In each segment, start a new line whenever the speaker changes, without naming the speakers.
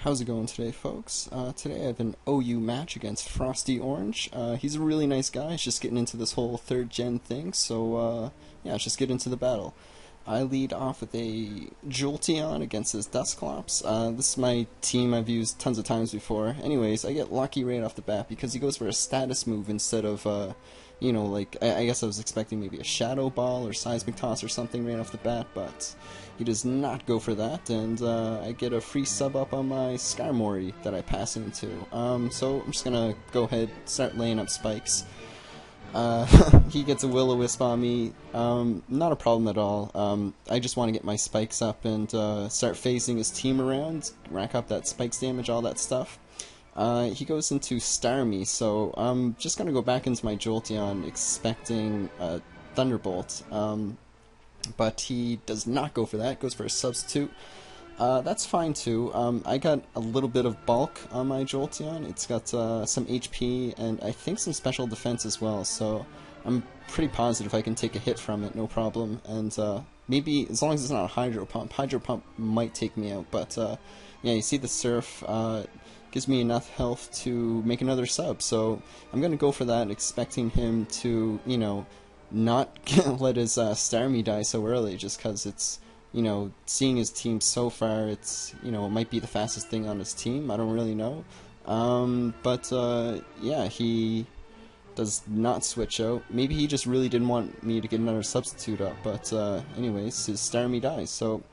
How's it going today, folks? Today I have an OU match against Frosty Orange. He's a really nice guy. He's just getting into this whole third gen thing, so yeah, let's just get into the battle. I lead off with a Jolteon against his Dusclops. This is my team I've used tons of times before. Anyways, I get lucky right off the bat because he goes for a status move instead of, like, I guess I was expecting maybe a Shadow Ball or Seismic Toss or something right off the bat, but he does not go for that, and I get a free sub up on my Skarmory that I pass into. So I'm just gonna go ahead, start laying up spikes. He gets a Will-O-Wisp on me. Not a problem at all. I just want to get my spikes up and start phasing his team around, rack up that spikes damage, all that stuff. He goes into Starmie, so I'm just going to go back into my Jolteon expecting Thunderbolt. But he does not go for that, goes for a substitute. That's fine too. I got a little bit of bulk on my Jolteon. It's got some HP and I think some special defense as well, so I'm pretty positive I can take a hit from it, no problem. And maybe, as long as it's not a Hydro Pump. Hydro Pump might take me out, but yeah, you see the Surf gives me enough health to make another sub, so I'm going to go for that, expecting him to, not let his Starmie die so early, just because it's, seeing his team so far, it's, it might be the fastest thing on his team. I don't really know. But yeah, he does not switch out. Maybe he just really didn't want me to get another substitute up, but anyways, his Starmie dies. So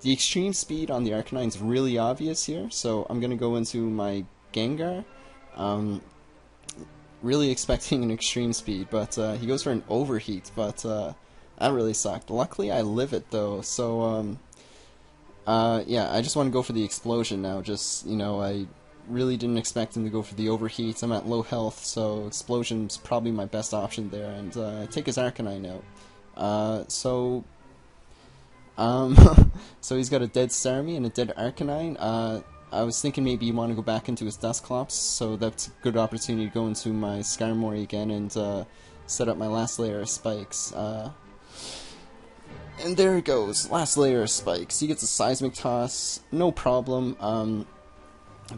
the extreme speed on the Arcanine is really obvious here, so I'm going to go into my Gengar. Really expecting an extreme speed, but he goes for an overheat, but that really sucked. Luckily I live it though, so yeah, I just want to go for the explosion now. Just, I really didn't expect him to go for the overheat. I'm at low health, so explosion's probably my best option there, and take his Arcanine out. So so he's got a dead Starmie and a dead Arcanine. I was thinking maybe you want to go back into his Dusclops, so that's a good opportunity to go into my Skarmory again and set up my last layer of spikes. And there it goes, last layer of spikes. He gets a Seismic Toss, no problem.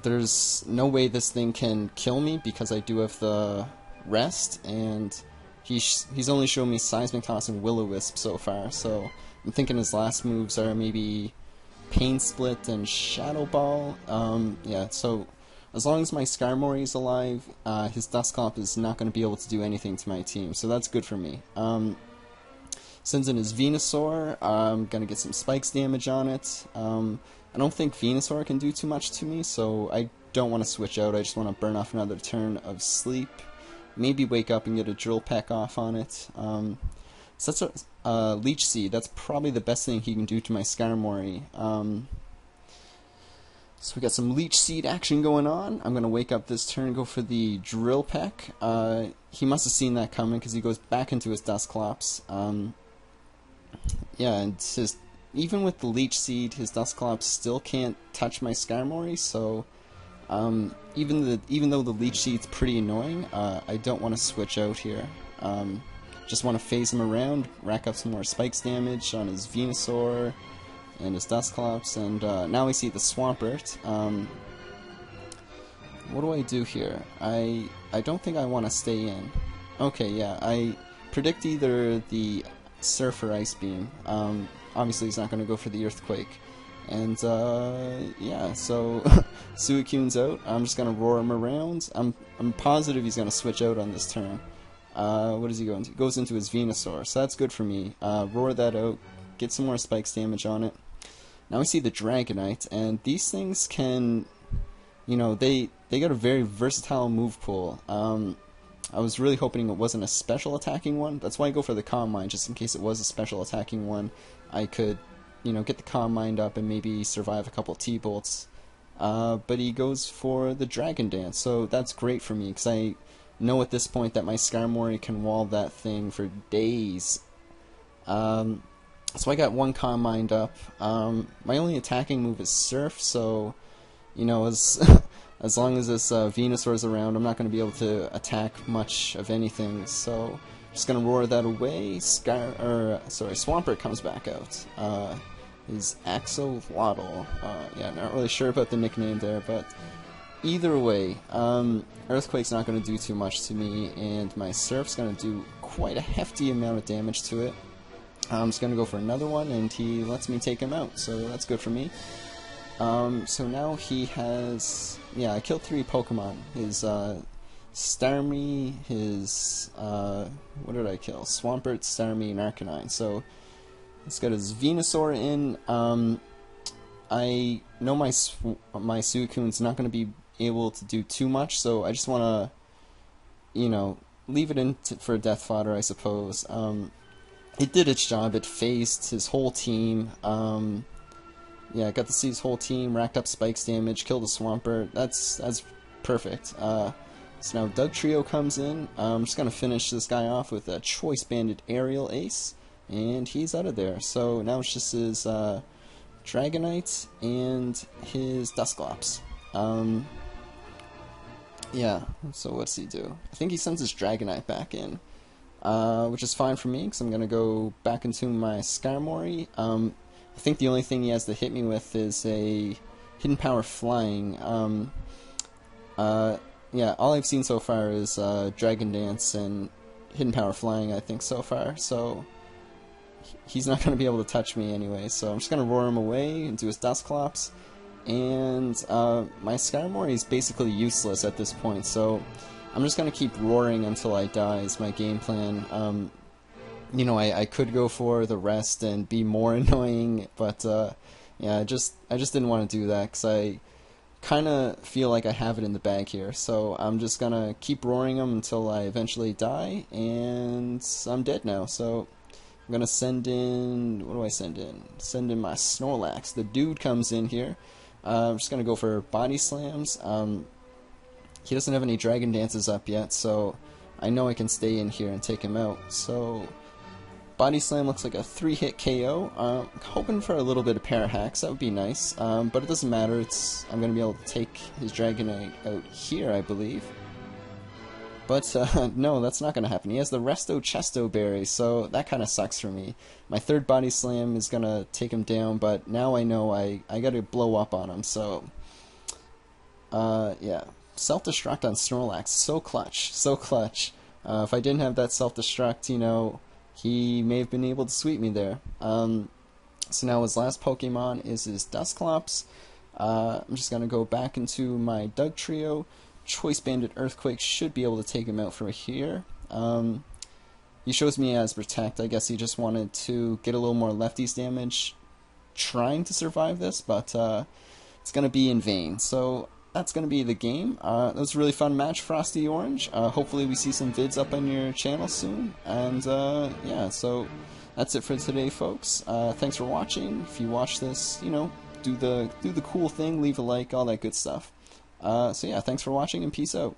There's no way this thing can kill me because I do have the rest, and he's only shown me Seismic Toss and Will-O-Wisp so far, so I'm thinking his last moves are maybe Pain Split and Shadow Ball. Yeah, so as long as my Skarmory is alive, his Dusclops is not going to be able to do anything to my team, so that's good for me. Sends in his Venusaur. I'm going to get some spikes damage on it. I don't think Venusaur can do too much to me, so I don't want to switch out. I just want to burn off another turn of sleep. Maybe wake up and get a Drill Peck off on it. So that's a Leech Seed. That's probably the best thing he can do to my Skarmory. So we got some Leech Seed action going on. I'm going to wake up this turn, go for the Drill Peck. He must have seen that coming because he goes back into his Dusclops. Yeah, and even with the Leech Seed, his Dusclops still can't touch my Skarmory, so even though the Leech Seed's pretty annoying, I don't want to switch out here. Just want to phase him around, rack up some more spikes damage on his Venusaur and his Dusclops, and now we see the Swampert. What do I do here? I don't think I want to stay in. Okay, yeah, I predict either the Surf or Ice Beam. Obviously he's not going to go for the Earthquake. And yeah, so Suicune's out. I'm just going to roar him around. I'm positive he's going to switch out on this turn. What is he going to? He goes into his Venusaur, so that's good for me. Roar that out, get some more spikes damage on it. Now we see the Dragonite, and these things can, they got a very versatile move pool. I was really hoping it wasn't a special attacking one. That's why I go for the Calm Mind, just in case it was a special attacking one. I could, get the Calm Mind up and maybe survive a couple T-Bolts. But he goes for the Dragon Dance, so that's great for me, because I know at this point that my Skarmory can wall that thing for days. So I got one Calm Mind up. My only attacking move is Surf, so, as long as this Venusaur's around, I'm not going to be able to attack much of anything, so just going to roar that away. Swampert comes back out. is Axolotl. Yeah, not really sure about the nickname there, but either way, Earthquake's not going to do too much to me, and my Surf's going to do quite a hefty amount of damage to it. I'm just going to go for another one, and he lets me take him out, so that's good for me. So now he has... yeah, I killed 3 Pokemon. His Starmie, his... what did I kill? Swampert, Starmie, and Arcanine. So he's got his Venusaur in. I know my Suicune's not going to be able to do too much, so I just want to, you know, leave it in for death fodder, I suppose. It did its job. It phased his whole team. Yeah, I got to see his whole team, racked up Spike's damage, killed a Swampert. That's perfect. So now Dugtrio comes in. I'm just going to finish this guy off with a Choice Banded Aerial Ace, and he's out of there. So now it's just his Dragonite and his Dusclops. Yeah, so what's he do? I think he sends his Dragonite back in, which is fine for me, because I'm going to go back into my Skarmory. I think the only thing he has to hit me with is a Hidden Power Flying. Yeah, all I've seen so far is Dragon Dance and Hidden Power Flying, I think, so far, so he's not going to be able to touch me anyway, so I'm just going to roar him away and do his Dusclops. And my Skarmory is basically useless at this point, so I'm just going to keep roaring until I die is my game plan. You know, I could go for the rest and be more annoying, but yeah, I just didn't want to do that, because I kind of feel like I have it in the bag here, so I'm just going to keep roaring him until I eventually die, and I'm dead now, so I'm going to send in... what do I send in? Send in my Snorlax. The dude comes in here. I'm just going to go for Body Slams. He doesn't have any Dragon Dances up yet, so I know I can stay in here and take him out. So Body Slam looks like a 3-hit KO. Hoping for a little bit of Parahacks. That would be nice, but it doesn't matter. I'm going to be able to take his Dragonite out here, I believe. But no, that's not going to happen. He has the Resto Chesto Berry, so that kind of sucks for me. My third Body Slam is going to take him down, but now I know I got to blow up on him, so... yeah. Self-Destruct on Snorlax. So clutch. So clutch. If I didn't have that Self-Destruct, you know, he may have been able to sweep me there. So now his last Pokemon is his Dusclops. I'm just going to go back into my Dugtrio. Choice Banded Earthquake should be able to take him out from here. He shows me as Protect. I guess he just wanted to get a little more lefties damage trying to survive this, but it's going to be in vain. So that's going to be the game. That was a really fun match, Frosty Orange. Hopefully we see some vids up on your channel soon. And yeah, so that's it for today, folks. Thanks for watching. If you watch this, you know, do the cool thing, leave a like, all that good stuff. So yeah, thanks for watching and peace out.